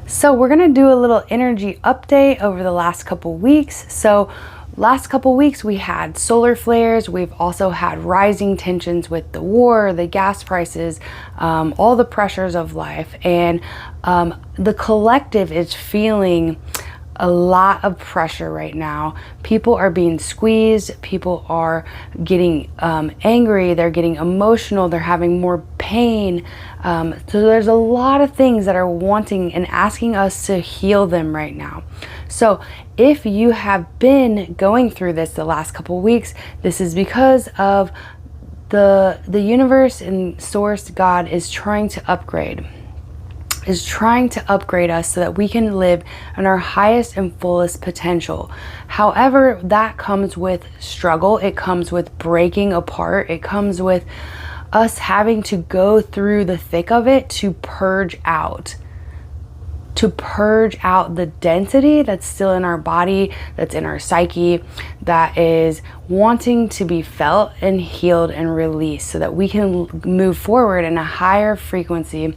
So we're gonna do a little energy update over the last couple weeks. So last couple weeks we had solar flares. We've also had rising tensions with the war, the gas prices, all the pressures of life. And the collective is feeling a lot of pressure right now. People are being squeezed. People are getting angry. They're getting emotional. They're having more pain. So there's a lot of things that are wanting and asking us to heal them right now. So if you have been going through this the last couple weeks, this is because of the universe and source. God is trying to upgrade us so that we can live in our highest and fullest potential. However, that comes with struggle. It comes with breaking apart. It comes with us having to go through the thick of it to purge out the density that's still in our body, that's in our psyche, that is wanting to be felt and healed and released so that we can move forward in a higher frequency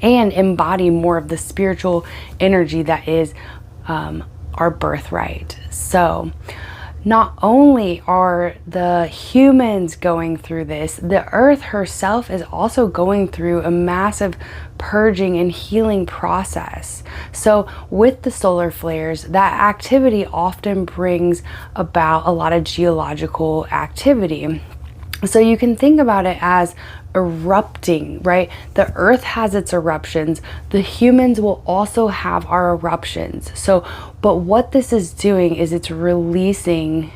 and embody more of the spiritual energy that is our birthright. So not only are the humans going through this, the earth herself is also going through a massive purging and healing process. So with the solar flares, that activity often brings about a lot of geological activity. So you can think about it as erupting, right? The earth has its eruptions. The humans will also have our eruptions. So, but what this is doing is it's releasing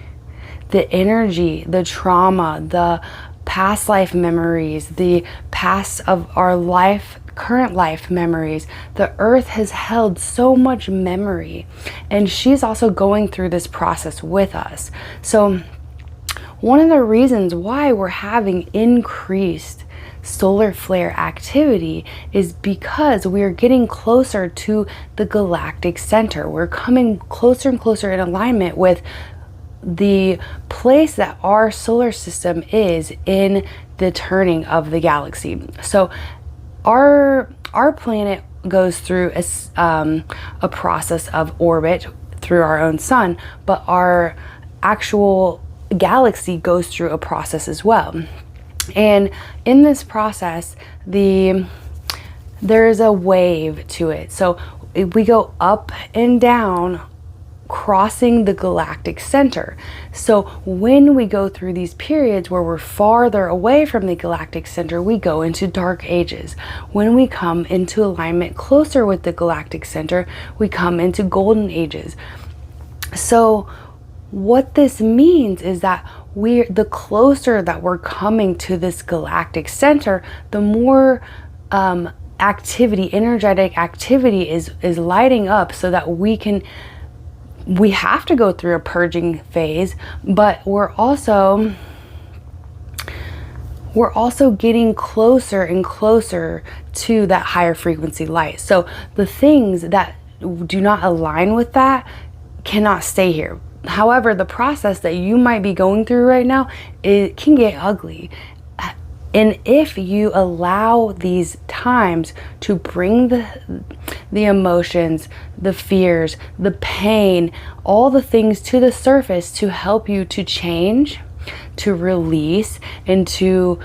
the energy, the trauma, the past life memories, the past of our life, current life memories. The earth has held so much memory, and she's also going through this process with us. So one of the reasons why we're having increased solar flare activity is because we're getting closer to the galactic center. We're coming closer and closer in alignment with the place that our solar system is in the turning of the galaxy. So our planet goes through a process of orbit through our own sun, but our actual galaxy goes through a process as well. And in this process, there is a wave to it. So we go up and down, crossing the galactic center. So when we go through these periods where we're farther away from the galactic center, we go into dark ages. When we come into alignment closer with the galactic center, we come into golden ages. So what this means is that the closer that we're coming to this galactic center, the more energetic activity is lighting up, so that we have to go through a purging phase, but we're also getting closer and closer to that higher frequency light. So the things that do not align with that cannot stay here. However, the process that you might be going through right now, it can get ugly. And if you allow these times to bring the emotions, the fears, the pain, all the things to the surface to help you to change, to release, and to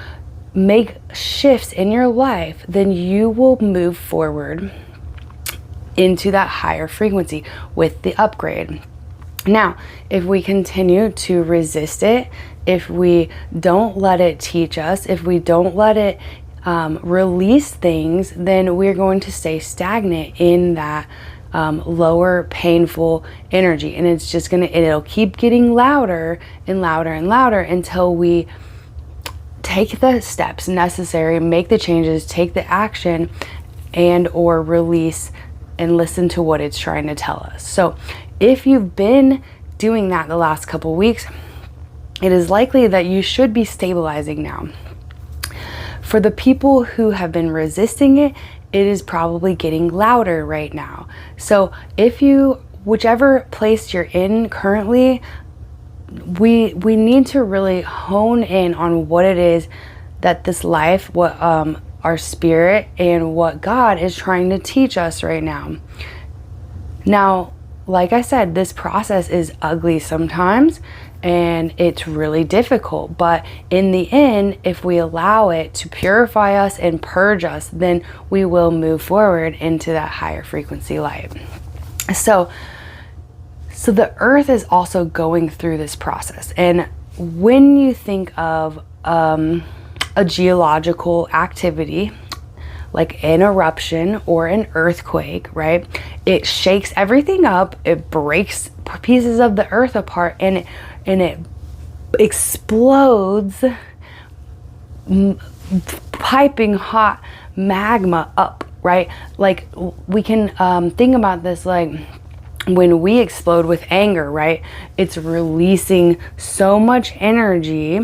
make shifts in your life, then you will move forward into that higher frequency with the upgrade. Now, if we continue to resist it, if we don't let it teach us, if we don't let it release things, then we're going to stay stagnant in that lower painful energy. And it's just it'll keep getting louder and louder and louder until we take the steps necessary, make the changes, take the action, and or release and listen to what it's trying to tell us. So if you've been doing that the last couple weeks, it is likely that you should be stabilizing now. For the people who have been resisting it, it is probably getting louder right now. So whichever place you're in currently, we need to really hone in on what it is that this life, our spirit and what God is trying to teach us right now. Now, like I said, this process is ugly sometimes and it's really difficult, but in the end, if we allow it to purify us and purge us, then we will move forward into that higher frequency light. So the earth is also going through this process. And when you think of a geological activity, like an eruption or an earthquake, right? It shakes everything up, it breaks pieces of the earth apart, and it explodes piping hot magma up, right? Like we can think about this like when we explode with anger, right? It's releasing so much energy.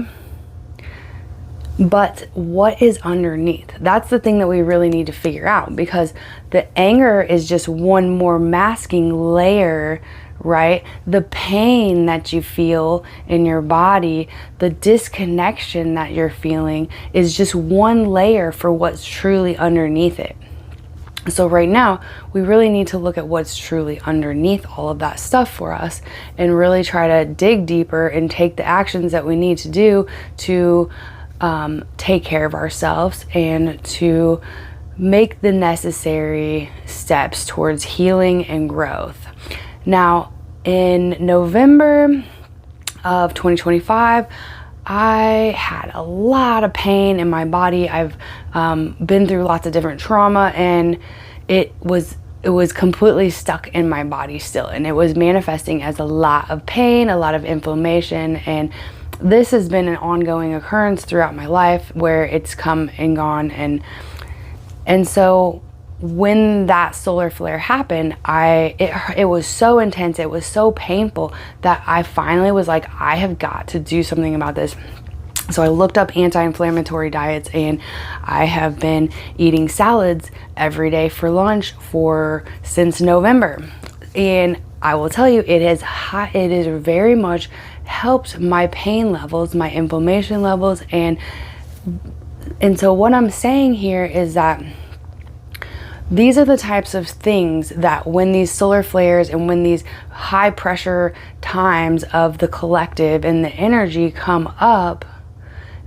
But what is underneath? That's the thing that we really need to figure out, because the anger is just one more masking layer, right? The pain that you feel in your body, the disconnection that you're feeling is just one layer for what's truly underneath it. So right now, we really need to look at what's truly underneath all of that stuff for us and really try to dig deeper and take the actions that we need to do to take care of ourselves and to make the necessary steps towards healing and growth. Now, in November of 2025, I had a lot of pain in my body. I've been through lots of different trauma, and it was completely stuck in my body still, and it was manifesting as a lot of pain, a lot of inflammation, and this has been an ongoing occurrence throughout my life where it's come and gone. And so when that solar flare happened, it was so intense, it was so painful that I finally was like, I have got to do something about this. So I looked up anti-inflammatory diets, and I have been eating salads every day for lunch since November. And I will tell you, it is very much helped my pain levels, my inflammation levels, and so what I'm saying here is that these are the types of things that when these solar flares and when these high pressure times of the collective and the energy come up,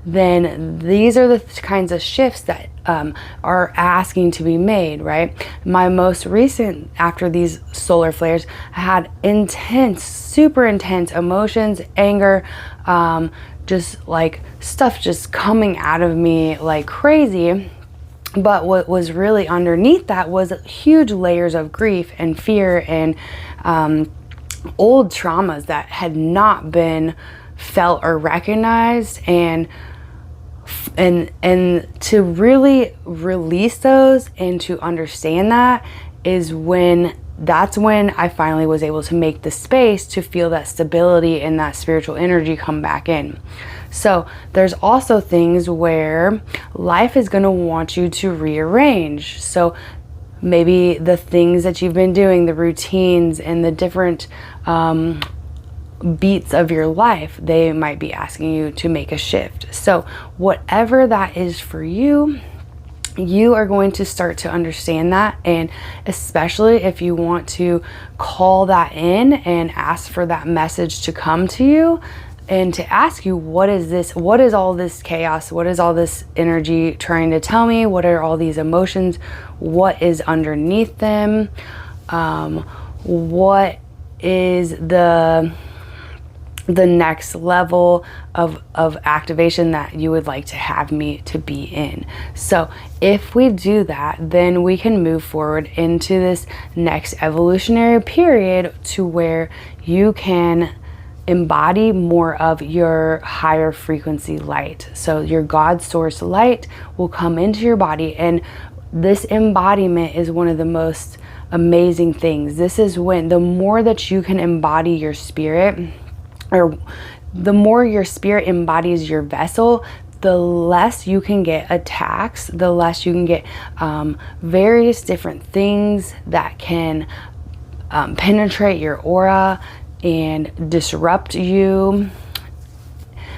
then these are the kinds of shifts that are asking to be made, right? My most recent, after these solar flares, I had intense, super intense emotions, anger, just like stuff just coming out of me like crazy. But what was really underneath that was huge layers of grief and fear and old traumas that had not been felt or recognized, and to really release those and to understand that that's when I finally was able to make the space to feel that stability and that spiritual energy come back in. So there's also things where life is going to want you to rearrange. So maybe the things that you've been doing, the routines and the different beats of your life, they might be asking you to make a shift. So whatever that is for you, you are going to start to understand that. And especially if you want to call that in and ask for that message to come to you and to ask you, what is this? What is all this chaos? What is all this energy trying to tell me? What are all these emotions? What is underneath them? What is the next level of activation that you would like to have me to be in? So if we do that, then we can move forward into this next evolutionary period to where you can embody more of your higher frequency light. So your God source light will come into your body, and this embodiment is one of the most amazing things. This is when the more that you can embody your spirit, or the more your spirit embodies your vessel, the less you can get attacks, the less you can get various different things that can penetrate your aura and disrupt you.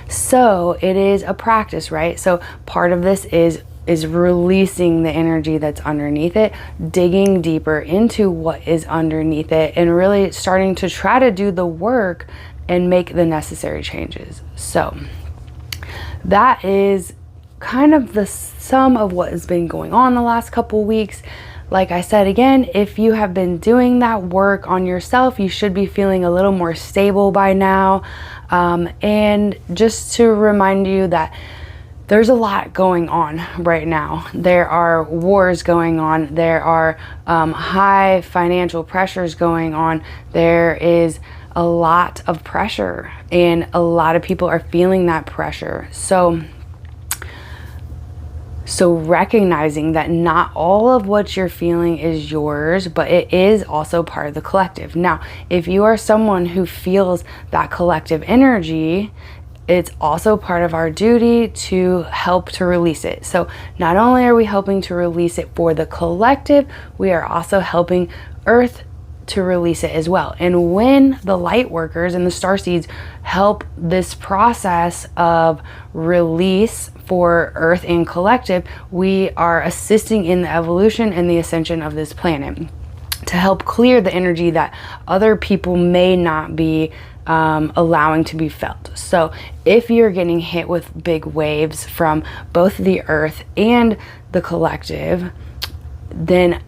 So it is a practice, right? So part of this is is releasing the energy that's underneath it, digging deeper into what is underneath it, and really starting to try to do the work and make the necessary changes. So that is kind of the sum of what has been going on the last couple weeks. Like I said, again, if you have been doing that work on yourself, you should be feeling a little more stable by now. And just to remind you that there's a lot going on right now. There are wars going on. There are high financial pressures going on. There is a lot of pressure, and a lot of people are feeling that pressure. So recognizing that not all of what you're feeling is yours, but it is also part of the collective. Now, if you are someone who feels that collective energy, it's also part of our duty to help to release it. So not only are we helping to release it for the collective, we are also helping Earth to release it as well. And when the light workers and the star seeds help this process of release for Earth and collective, we are assisting in the evolution and the ascension of this planet to help clear the energy that other people may not be allowing to be felt. So if you're getting hit with big waves from both the Earth and the collective, then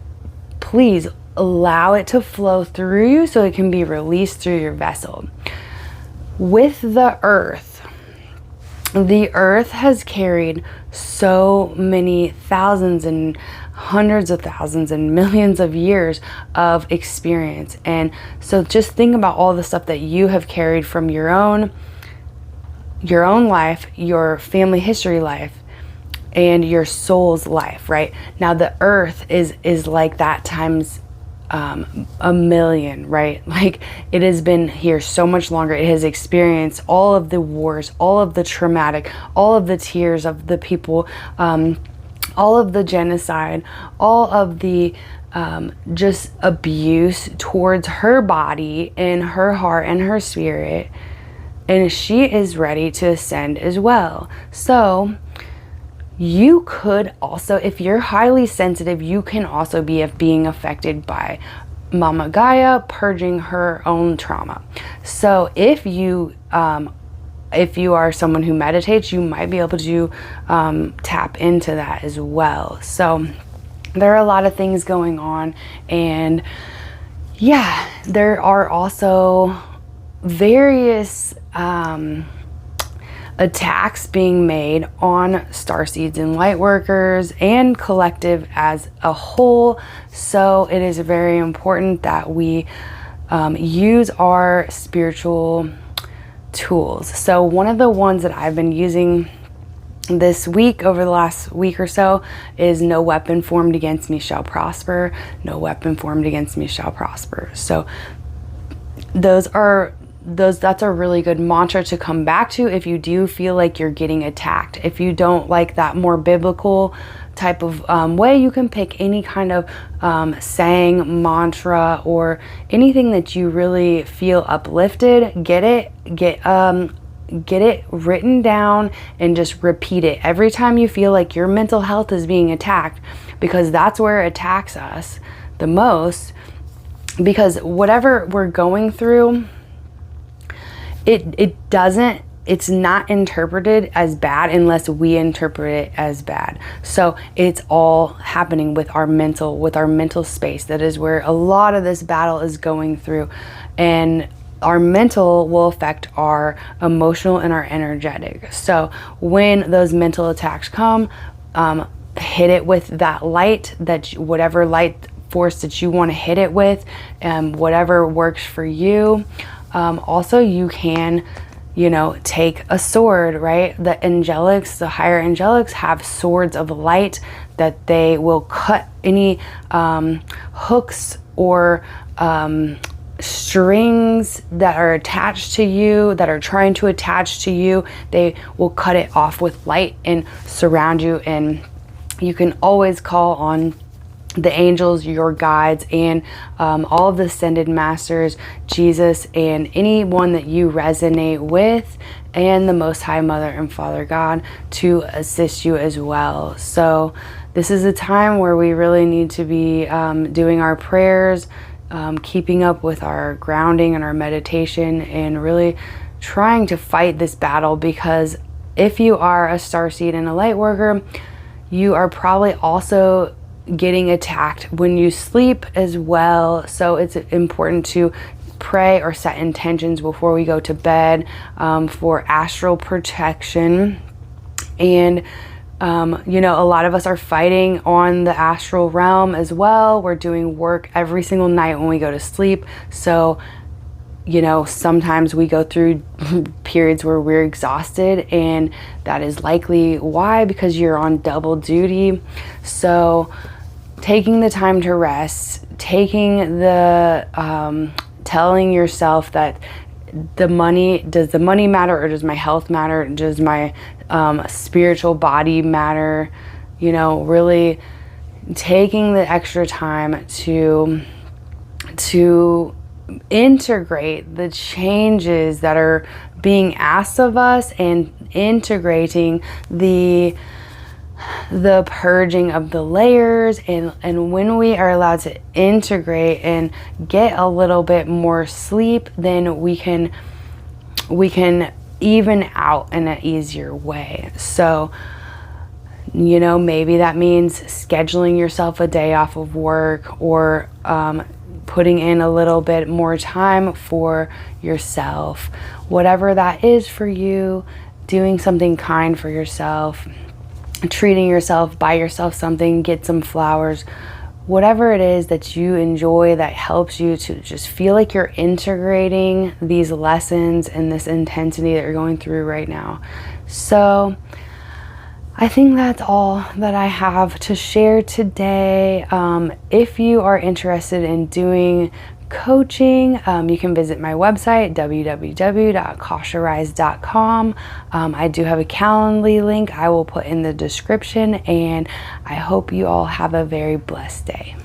please allow it to flow through you so it can be released through your vessel. With the Earth has carried so many thousands and hundreds of thousands and millions of years of experience. And so just think about all the stuff that you have carried from your own life, your family history life, and your soul's life, right? Now the Earth is like that times a million, right? Like, it has been here so much longer. It has experienced all of the wars, all of the traumatic, all of the tears of the people, all of the genocide, all of the just abuse towards her body and her heart and her spirit. And she is ready to ascend as well. So you could also, if you're highly sensitive, you can also be being affected by Mama Gaia purging her own trauma. So if you are someone who meditates, you might be able to tap into that as well. So there are a lot of things going on, and yeah, there are also various attacks being made on starseeds and light workers and collective as a whole. So it is very important that we use our spiritual tools. So one of the ones that I've been using this week, over the last week or so, is no weapon formed against me shall prosper. No weapon formed against me shall prosper. So that's a really good mantra to come back to if you do feel like you're getting attacked. If you don't like that more biblical type of way, you can pick any kind of saying, mantra, or anything that you really feel uplifted. Get it written down and just repeat it every time you feel like your mental health is being attacked, because that's where it attacks us the most. Because whatever we're going through, it's not interpreted as bad unless we interpret it as bad. So it's all happening with our mental space. That is where a lot of this battle is going through. And our mental will affect our emotional and our energetic. So when those mental attacks come, hit it with that light, whatever light force that you want to hit it with, whatever works for you. Also, you can, take a sword, right? The angelics, the higher angelics, have swords of light that they will cut any hooks or strings that are attached to you, that are trying to attach to you. They will cut it off with light and surround you. And you can always call on the angels, your guides, and all of the ascended masters, Jesus, and anyone that you resonate with, and the Most High Mother and Father God to assist you as well. So this is a time where we really need to be doing our prayers, keeping up with our grounding and our meditation, and really trying to fight this battle, because if you are a starseed and a light worker, you are probably also getting attacked when you sleep as well. So it's important to pray or set intentions before we go to bed for astral protection. And you know, a lot of us are fighting on the astral realm as well. We're doing work every single night when we go to sleep. So, you know, sometimes we go through periods where we're exhausted, and that is likely why, because you're on double duty. So taking the time to rest, taking the, telling yourself that does the money matter, or does my health matter? Does my spiritual body matter? You know, really taking the extra time to integrate the changes that are being asked of us, and integrating the purging of the layers. And when we are allowed to integrate and get a little bit more sleep, then we can even out in an easier way. So, you know, maybe that means scheduling yourself a day off of work, or putting in a little bit more time for yourself. Whatever that is for you, doing something kind for yourself, treating yourself, buy yourself something, get some flowers, whatever it is that you enjoy that helps you to just feel like you're integrating these lessons and this intensity that you're going through right now. So I think that's all that I have to share today. If you are interested in doing coaching, you can visit my website, www.kasharise.com. I do have a Calendly link I will put in the description, and I hope you all have a very blessed day.